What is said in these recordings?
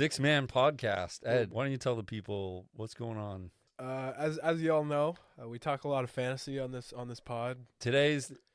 6-man podcast. Ed, why don't you tell the people what's going on? As you all know, we talk a lot of fantasy on this pod.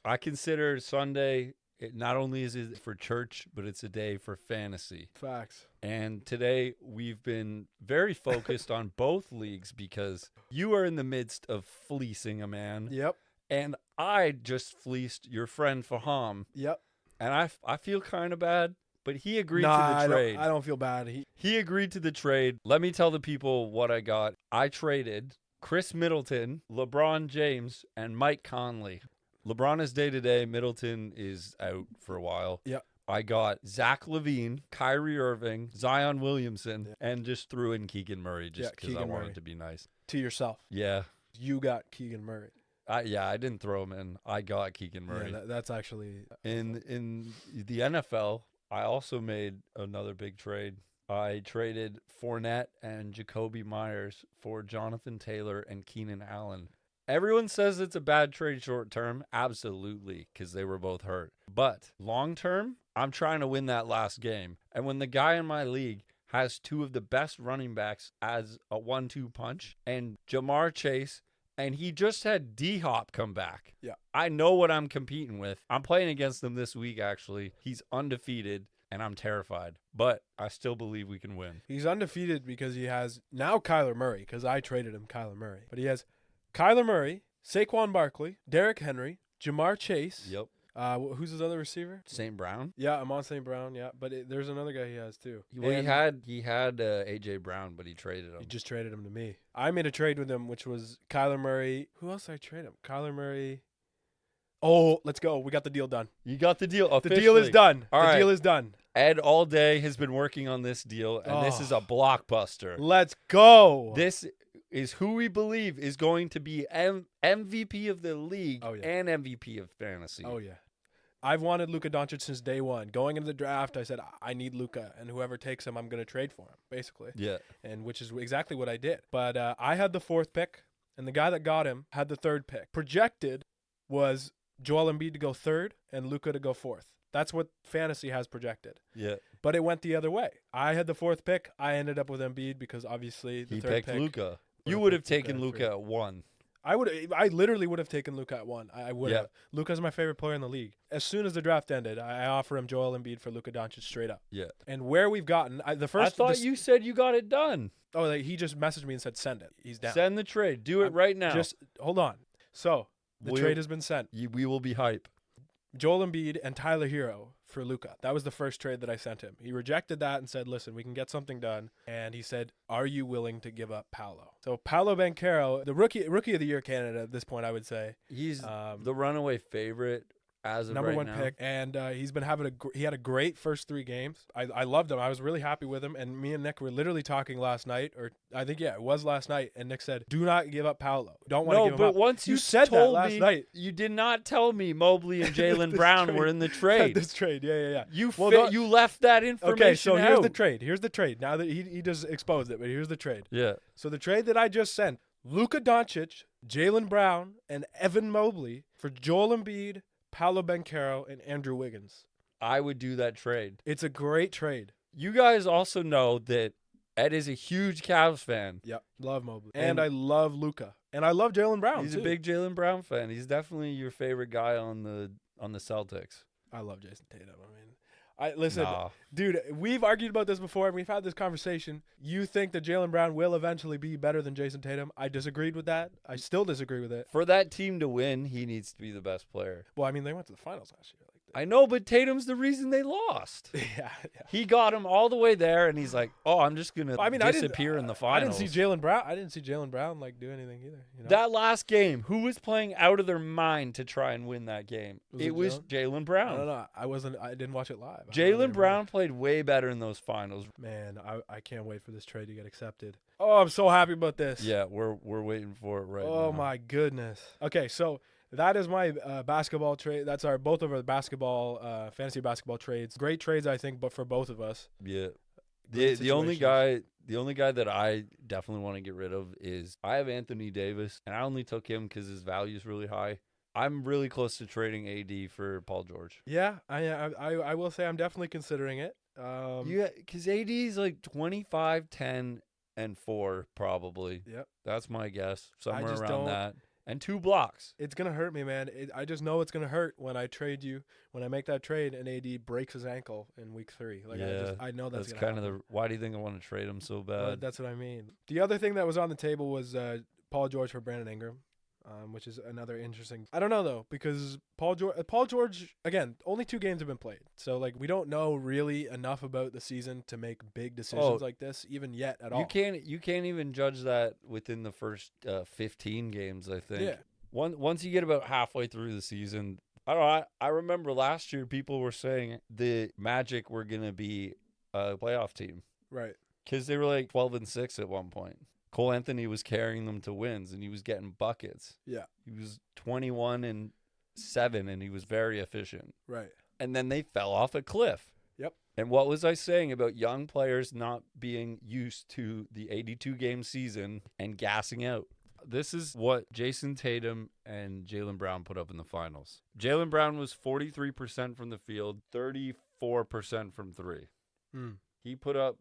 I consider Sunday, not only is it for church, but it's a day for fantasy. Facts. And today we've been very focused on both leagues because you are in the midst of fleecing a man. Yep. And I just fleeced your friend Faham. Yep. And I feel kind of bad, but he agreed to the trade. I don't feel bad. He agreed to the trade. Let me tell the people what I got. I traded Chris Middleton, LeBron James, and Mike Conley. LeBron is day-to-day. Middleton is out for a while. Yep. I got Zach LaVine, Kyrie Irving, Zion Williamson, and just threw in Keegan Murray just because I wanted to be nice. To yourself. Yeah. You got Keegan Murray. I didn't throw him in. I got Keegan Murray. Yeah, that's actually... In the NFL, I also made another big trade. I traded Fournette and Jacoby Myers for Jonathan Taylor and Keenan Allen. Everyone says it's a bad trade short term. Absolutely, because they were both hurt. But long term, I'm trying to win that last game. And when the guy in my league has two of the best running backs as a 1-2 punch, and Jamar Chase, and he just had D-Hop come back. Yeah. I know what I'm competing with. I'm playing against him this week, actually. He's undefeated, and I'm terrified. But I still believe we can win. He's undefeated because he has now Kyler Murray, because I traded him Kyler Murray. But he has Kyler Murray, Saquon Barkley, Derrick Henry, Jamar Chase. Yep. Who's his other receiver? St. Brown? Yeah, I'm on St. Brown, yeah. But there's another guy he has, too. Well, he had A.J. Brown, but he traded him. He just traded him to me. I made a trade with him, which was Kyler Murray. Who else did I trade him? Kyler Murray. Oh, let's go. We got the deal done. You got the deal officially. The deal is done. All right. The deal is done. Ed all day has been working on this deal, and this is a blockbuster. Let's go. This is who we believe is going to be MVP of the league and MVP of fantasy. Oh, yeah. I've wanted Luka Doncic since day one. Going into the draft, I said, I need Luka, and whoever takes him, I'm going to trade for him, basically. Yeah. And which is exactly what I did. But I had the 4th pick, and the guy that got him had the 3rd pick. Projected was Joel Embiid to go 3rd and Luka to go 4th. That's what fantasy has projected. Yeah. But it went the other way. I had the 4th pick. I ended up with Embiid because obviously the 3rd pick. He picked Luka. You would have taken Luka at 1. I literally would have taken Luka at 1. I would have. Luka's my favorite player in the league. As soon as the draft ended, I offer him Joel Embiid for Luka Doncic straight up. Yeah. And where we've gotten, I thought you said you got it done. Oh, he just messaged me and said send it. He's down. Send the trade. Do it right now. Just hold on. So the trade has been sent. We will be hype. Joel Embiid and Tyler Hero for Luka. That was the first trade that I sent him. He rejected that and said, listen, we can get something done. And he said, are you willing to give up Paolo? So Paolo Banchero, the rookie of the year candidate at this point, I would say. He's the runaway favorite as of number right 1 now. pick. And he's been having he had a great first 3 games. I loved him. I was really happy with him. And me and Nick were literally talking last night, or I think, it was last night. And Nick said, do not give up Paolo. Don't want to give him up. No, but once you said told that last night. You did not tell me Mobley and Jaylen Brown were in the trade. This trade, yeah. You left that information Okay, so out. Here's the trade. Now that he just exposed it, but here's the trade. Yeah. So the trade that I just sent, Luka Doncic, Jaylen Brown, and Evan Mobley for Joel Embiid, Paolo Banchero, and Andrew Wiggins. I would do that trade. It's a great trade. You guys also know that Ed is a huge Cavs fan. Yep, love Mobley. And I love Luka. And I love Jaylen Brown, He's too. a big Jaylen Brown fan. He's definitely your favorite guy on the Celtics. I love Jason Tatum. Listen, dude, we've argued about this before, and we've had this conversation. You think that Jaylen Brown will eventually be better than Jason Tatum? I disagreed with that. I still disagree with it. For that team to win, he needs to be the best player. Well, I mean, they went to the finals last year. I know, but Tatum's the reason they lost. Yeah. He got him all the way there, and he's like, "Oh, I'm just gonna disappear in the finals." I didn't see Jaylen Brown do anything either. You know? That last game, who was playing out of their mind to try and win that game? It was Jaylen Brown. No, I didn't watch it live. Jaylen Brown played way better in those finals. Man, I can't wait for this trade to get accepted. Oh, I'm so happy about this. Yeah, we're waiting for it right now. Oh my goodness. Okay, so that is my basketball trade. That's both of our fantasy basketball trades. Great trades, I think, but for both of us. Yeah. The only guy that I definitely want to get rid of is I have Anthony Davis, and I only took him because his value is really high. I'm really close to trading AD for Paul George. Yeah, I will say I'm definitely considering it. Because AD is like 25, 10, and 4 probably. Yep. That's my guess. Somewhere just around don't- that. And 2 blocks. It's going to hurt me, man. I just know it's going to hurt when I trade you, when I make that trade and AD breaks his ankle in week 3. Like, Yeah, I know that's That's going to kind of why do you think I want to trade him so bad? That's what I mean. The other thing that was on the table was Paul George for Brandon Ingram, which is another interesting. I don't know though, because Paul George again, only 2 games have been played, so like we don't know really enough about the season to make big decisions like this even yet at all. You can't even judge that within the first 15 games. I think. Yeah. Once you get about halfway through the season, I don't know. I remember last year people were saying the Magic were gonna be a playoff team, Right. because they were like 12-6 at one point. Cole Anthony was carrying them to wins, and he was getting buckets. Yeah. He was 21-7, and he was very efficient. Right. And then they fell off a cliff. Yep. And what was I saying about young players not being used to the 82-game season and gassing out? This is what Jason Tatum and Jaylen Brown put up in the finals. Jaylen Brown was 43% from the field, 34% from 3. He put up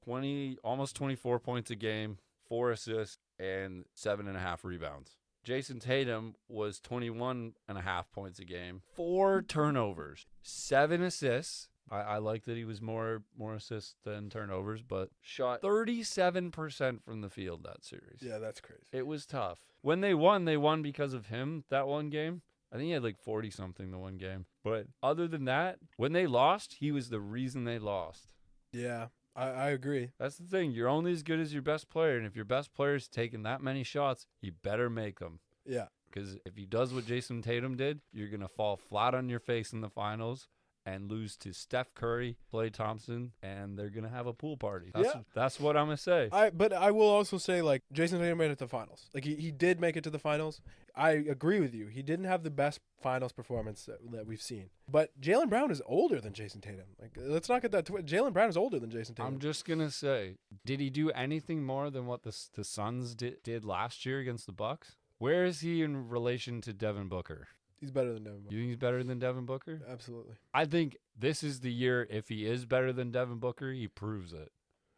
almost 24 points a game, 4 assists, and 7.5 rebounds. Jason Tatum was 21.5 points a game, 4 turnovers, 7 assists. I like that he was more assists than turnovers, but shot 37% from the field that series. Yeah, that's crazy. It was tough. When they won because of him that one game. I think he had like 40-something the one game. But other than that, when they lost, he was the reason they lost. Yeah, I agree. That's the thing. You're only as good as your best player, and if your best player's taking that many shots, you better make them. Yeah. Because if he does what Jason Tatum did, you're going to fall flat on your face in the finals and lose to Steph Curry, Klay Thompson, and they're going to have a pool party. That's what I'm going to say. But I will also say, like, Jason Tatum made it to the finals. Like, he did make it to the finals. I agree with you. He didn't have the best finals performance that we've seen. But Jaylen Brown is older than Jason Tatum. Like, let's not get that. Jaylen Brown is older than Jason Tatum. I'm just going to say, did he do anything more than what the Suns did last year against the Bucks? Where is he in relation to Devin Booker? He's better than Devin Booker. You think he's better than Devin Booker? Absolutely. I think this is the year, if he is better than Devin Booker, he proves it.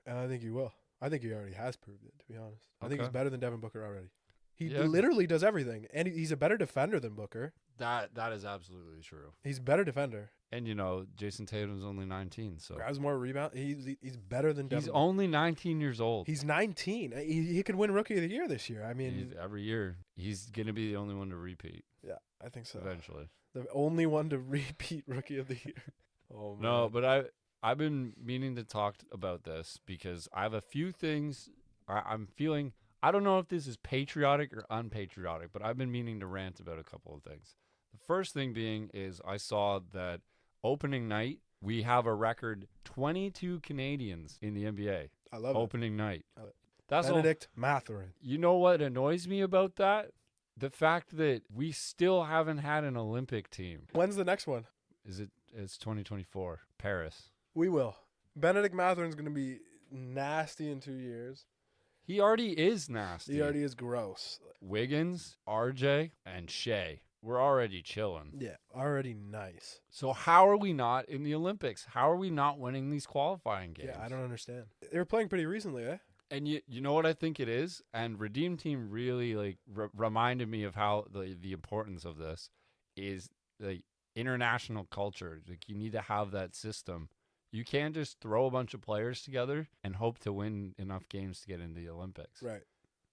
And I think he will. I think he already has proved it, to be honest. I think Okay. he's better than Devin Booker already. He Yeah. literally does everything. And he's a better defender than Booker. That is absolutely true. He's a better defender. And, Jason Tatum's only 19, so. Grabs more rebound. He's better than Devin He's Booker. only 19 years old. He's 19. He could win Rookie of the Year this year. I mean, Every year. He's going to be the only one to repeat yeah, I think so. eventually. The only one to repeat Rookie of the Year. Oh, man. No, but I've been meaning to talk about this because I have a few things I'm feeling. I don't know if this is patriotic or unpatriotic, but I've been meaning to rant about a couple of things. The first thing being is I saw that opening night, we have a record 22 Canadians in the NBA. I love opening night. I love it. That's Benedict Mathurin. You know what annoys me about that? The fact that we still haven't had an Olympic team. When's the next one? It's 2024, Paris. We will. Benedict Mathurin's going to be nasty in 2 years. He already is nasty. He already is gross. Wiggins, RJ, and Shea. We're already chilling. Yeah, already nice. So how are we not in the Olympics? How are we not winning these qualifying games? Yeah, I don't understand. They were playing pretty recently, eh? And you know what I think it is? And Redeem Team really reminded me of how the importance of this is the international culture. Like, you need to have that system. You can't just throw a bunch of players together and hope to win enough games to get into the Olympics. Right.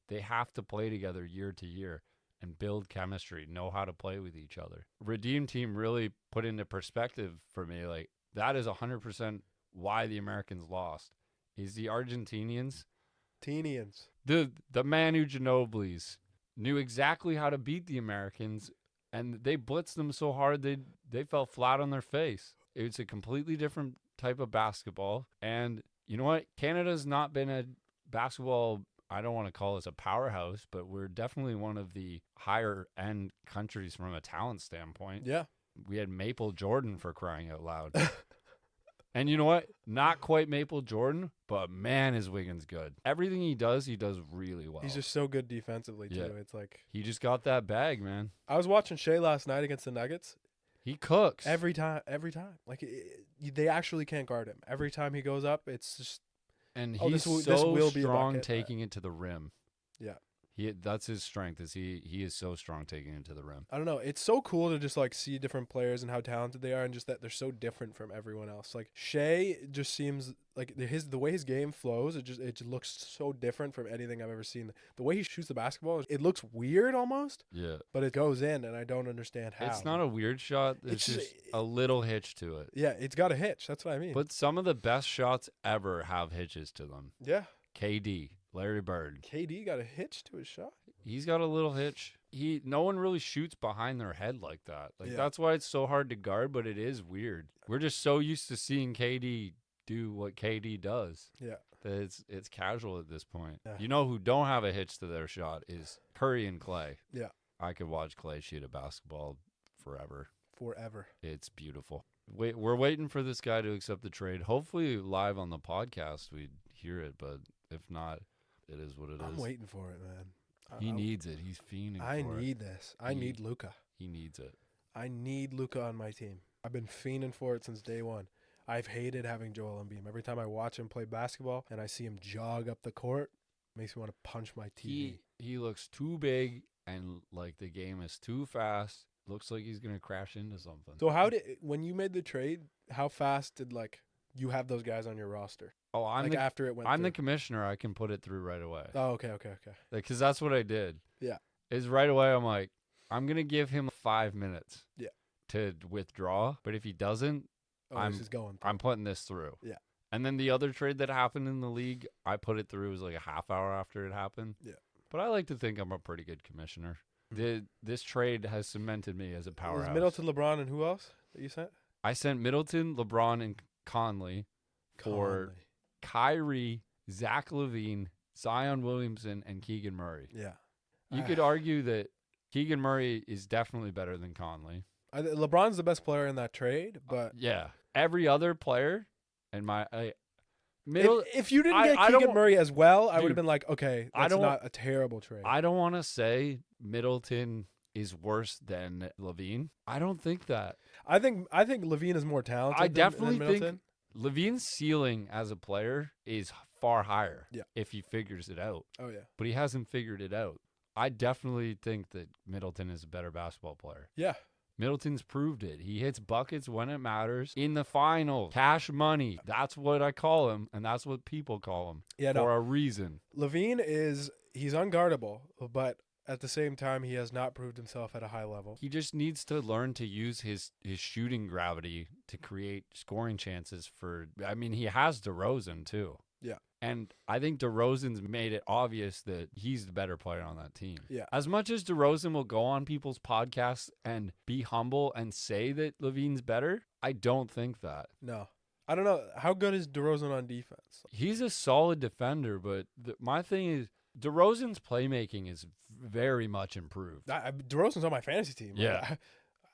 They have to play together year to year and build chemistry, know how to play with each other. Redeem Team really put into perspective for me, like, that is 100% why the Americans lost. Is the Argentinians, the Manu Ginobili's knew exactly how to beat the Americans, and they blitzed them so hard they fell flat on their face. It's a completely different type of basketball. And you know what? Canada's not been a basketball, I don't want to call us a powerhouse, but we're definitely one of the higher end countries from a talent standpoint. Yeah. We had Maple Jordan, for crying out loud. And you know what? Not quite Maple Jordan, but man, is Wiggins good. Everything he does really well. He's just so good defensively, too. Yeah. It's like... He just got that bag, man. I was watching Shea last night against the Nuggets. He cooks. Every time. Like, they actually can't guard him. Every time he goes up, it's just... And Oh, he's this will be a strong bucket. taking it to the rim. Yeah. That's his strength. He is so strong taking it to the rim. I don't know. It's so cool to just like see different players and how talented they are, and just that they're so different from everyone else. Like Shea just seems like the way his game flows. It just looks so different from anything I've ever seen. The way he shoots the basketball, it looks weird almost. Yeah. But it goes in, and I don't understand how. It's not a weird shot. It's just a little hitch to it. Yeah, it's got a hitch. That's what I mean. But some of the best shots ever have hitches to them. Yeah. KD, Larry Bird. KD got a hitch to his shot. He's got a little hitch. No one really shoots behind their head like that. Like that's why it's so hard to guard, but it is weird. We're just so used to seeing KD do what KD does. Yeah. That it's casual at this point. Yeah. You know who don't have a hitch to their shot is Curry and Clay. Yeah. I could watch Clay shoot a basketball forever. It's beautiful. We're waiting for this guy to accept the trade. Hopefully live on the podcast we'd hear it, but if not, it is what it is. I'm waiting for it, man. He needs it. He's fiending for it. I need this. I need Luka. He needs it. I need Luka on my team. I've been fiending for it since day one. I've hated having Joel Embiid. Every time I watch him play basketball and I see him jog up the court, it makes me want to punch my TV. He looks too big, and like the game is too fast. Looks like he's gonna crash into something. So when you made the trade, how fast did you have those guys on your roster? Oh, after it went. I'm the commissioner. I can put it through right away. Oh, okay. Because that's what I did. Yeah. Is right away. I'm like, I'm gonna give him 5 minutes. Yeah. To withdraw, but if he doesn't, this is going through. I'm putting this through. Yeah. And then the other trade that happened in the league, I put it through. It was like a half hour after it happened. Yeah. But I like to think I'm a pretty good commissioner. This trade has cemented me as a powerhouse. It was Middleton, LeBron, and who else that you sent? I sent Middleton, LeBron, and Conley for Kyrie, Zach LaVine, Zion Williamson, and Keegan Murray. Yeah. You could argue that Keegan Murray is definitely better than Conley. LeBron's the best player in that trade, but yeah, every other player and if you didn't get Keegan Murray as well, I would have been like, okay, that's not a terrible trade. I don't want to say Middleton is worse than LaVine. I don't think that. I think LaVine is more talented. I definitely than think LaVine's ceiling as a player is far higher. Yeah. If he figures it out. Oh yeah. But he hasn't figured it out. I definitely think that Middleton is a better basketball player. Yeah. Middleton's proved it. He hits buckets when it matters. In the final, cash money. That's what I call him, and that's what people call him for a reason. LaVine he's unguardable, but at the same time, he has not proved himself at a high level. He just needs to learn to use his shooting gravity to create scoring chances he has DeRozan too. Yeah. And I think DeRozan's made it obvious that he's the better player on that team. Yeah. As much as DeRozan will go on people's podcasts and be humble and say that LaVine's better, I don't think that. No. I don't know. How good is DeRozan on defense? He's a solid defender, but my thing is DeRozan's playmaking is very much improved. DeRozan's on my fantasy team. Yeah.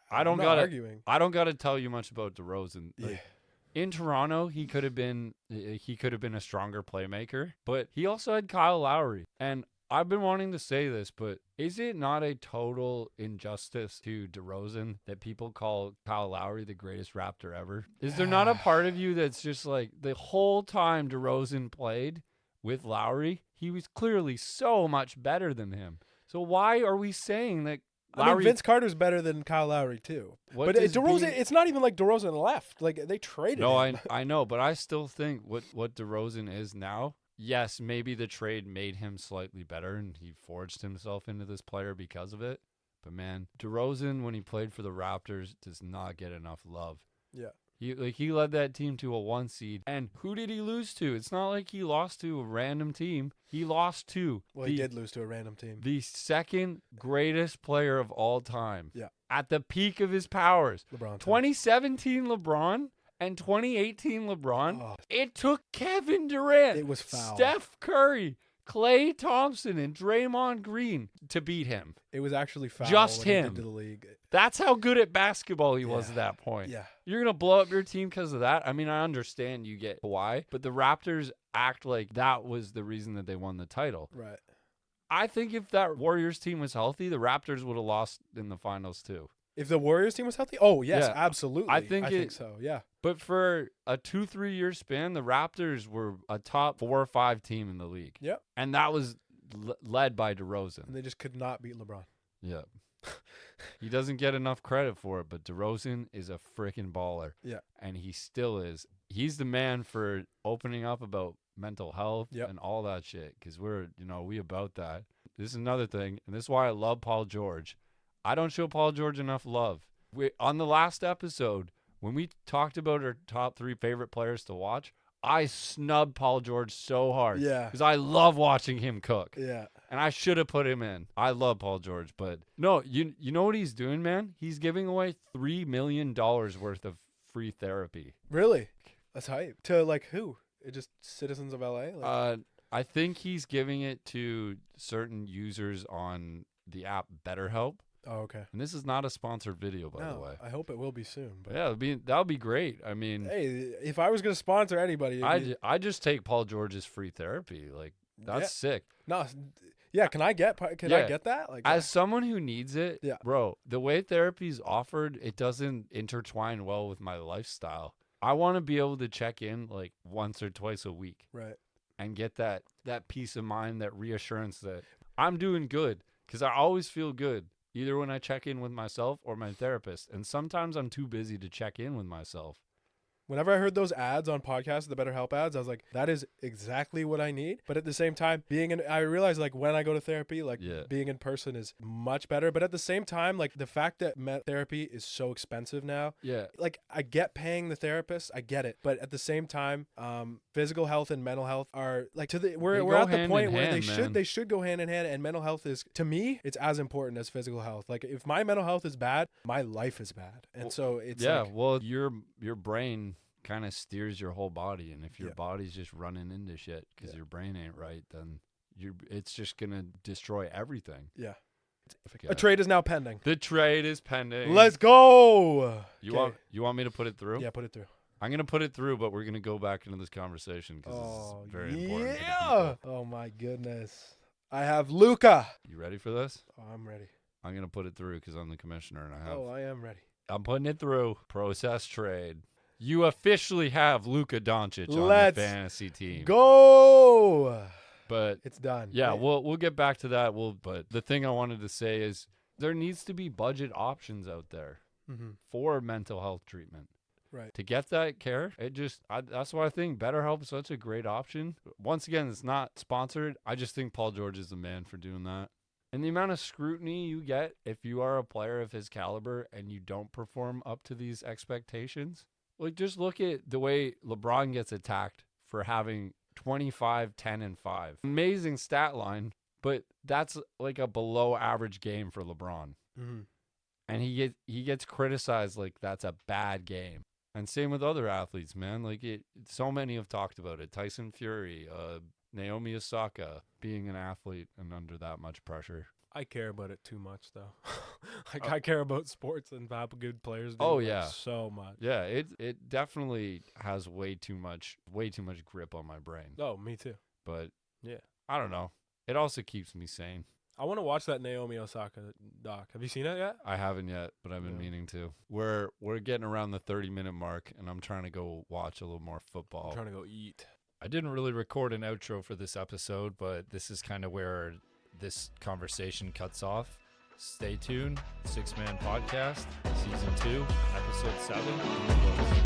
I don't got to tell you much about DeRozan. Yeah. In Toronto, he could have been a stronger playmaker, but he also had Kyle Lowry. And I've been wanting to say this, but is it not a total injustice to DeRozan that people call Kyle Lowry the greatest Raptor ever? Is there not a part of you that's just like the whole time DeRozan played with Lowry, he was clearly so much better than him. So why are we saying that Lowry, Vince Carter's better than Kyle Lowry too. But DeRozan, it's not even like DeRozan left. Like they traded him. No, I know, but I still think what DeRozan is now, yes, maybe the trade made him slightly better and he forged himself into this player because of it. But man, DeRozan, when he played for the Raptors, does not get enough love. Yeah. He led that team to a 1 seed. And who did he lose to? It's not like he lost to a random team. He lost to he did lose to a random team. The second greatest player of all time. Yeah. At the peak of his powers. LeBron. 2017 LeBron and 2018 LeBron. Oh. It took Kevin Durant. It was foul. Steph Curry, Klay Thompson, and Draymond Green to beat him. It was actually foul. Just when him. He did to the league. That's how good at basketball he was at that point. Yeah. You're going to blow up your team because of that? I mean, I understand you get why, but the Raptors act like that was the reason that they won the title. Right. I think if that Warriors team was healthy, the Raptors would have lost in the finals too. If the Warriors team was healthy? Oh, yes, Yeah, absolutely. I think so, yeah. But for a 2-3 year span, the Raptors were a top 4 or 5 team in the league. Yep. And that was led by DeRozan. And they just could not beat LeBron. Yeah. He doesn't get enough credit for it, but DeRozan is a freaking baller. Yeah. And he still is. He's the man for opening up about mental health and all that shit, because we about that. This is another thing, and this is why I love Paul George. I don't show Paul George enough love. On the last episode, when we talked about our top 3 favorite players to watch, I snubbed Paul George so hard. Yeah. Because I love watching him cook. Yeah. And I should have put him in. I love Paul George. But no, you know what he's doing, man? He's giving away $3 million worth of free therapy. Really? That's hype. To, like, who? Just citizens of LA? Like, I think he's giving it to certain users on the app BetterHelp. oh, okay. And this is not a sponsored video, by the way. I hope it will be soon. But yeah, that would be great. I mean, hey, if I was going to sponsor anybody, I just take Paul George's free therapy. Like, that's sick. No, yeah. Can I get that? Like, as someone who needs it, yeah, bro, the way therapy's offered, it doesn't intertwine well with my lifestyle. I want to be able to check in like once or twice a week, right, and get that peace of mind, that reassurance that I'm doing good, because I always feel good. Either when I check in with myself or my therapist. And sometimes I'm too busy to check in with myself. Whenever I heard those ads on podcasts, the BetterHelp ads, I was like, that is exactly what I need. But at the same time, I realize like when I go to therapy, like being in person is much better. But at the same time, like the fact that therapy is so expensive now, like I get paying the therapist, I get it. But at the same time, physical health and mental health are like we're at the point where they should go hand in hand. And mental health is, to me, it's as important as physical health. Like if my mental health is bad, my life is bad. And so it's your brain kind of steers your whole body, and if your body's just running into shit because your brain ain't right, then it's just gonna destroy everything. A trade is now pending. The trade is pending. Let's go. You want me to put it through? Yeah, put it through. I'm gonna put it through, but we're gonna go back into this conversation because this is very important. Oh my goodness, I have Luka. You ready for this? Oh, I'm ready. I'm gonna put it through because I'm the commissioner and I am ready. I'm putting it through. Process trade. You officially have Luka Doncic on your fantasy team. Go! But it's done. Yeah, we'll get back to that. But the thing I wanted to say is there needs to be budget options out there for mental health treatment. Right. To get that care, that's why I think BetterHelp is such a great option. Once again, it's not sponsored. I just think Paul George is the man for doing that. And the amount of scrutiny you get if you are a player of his caliber and you don't perform up to these expectations. Like, just look at the way LeBron gets attacked for having 25, 10, and 5. Amazing stat line, but that's like a below average game for LeBron. And he gets criticized like that's a bad game. And same with other athletes, man. Like so many have talked about it. Tyson Fury, Naomi Osaka, being an athlete and under that much pressure. I care about it too much, though. Like I care about sports and how good players do. So much. Yeah, it definitely has way too much grip on my brain. Oh, me too. But yeah, I don't know. It also keeps me sane. I want to watch that Naomi Osaka doc. Have you seen it yet? I haven't yet, but I've been meaning to. We're getting around the 30-minute mark, and I'm trying to go watch a little more football. I'm trying to go eat. I didn't really record an outro for this episode, but this is kind of where this conversation cuts off. Stay tuned. 6 Man Podcast, Season 2, Episode 7.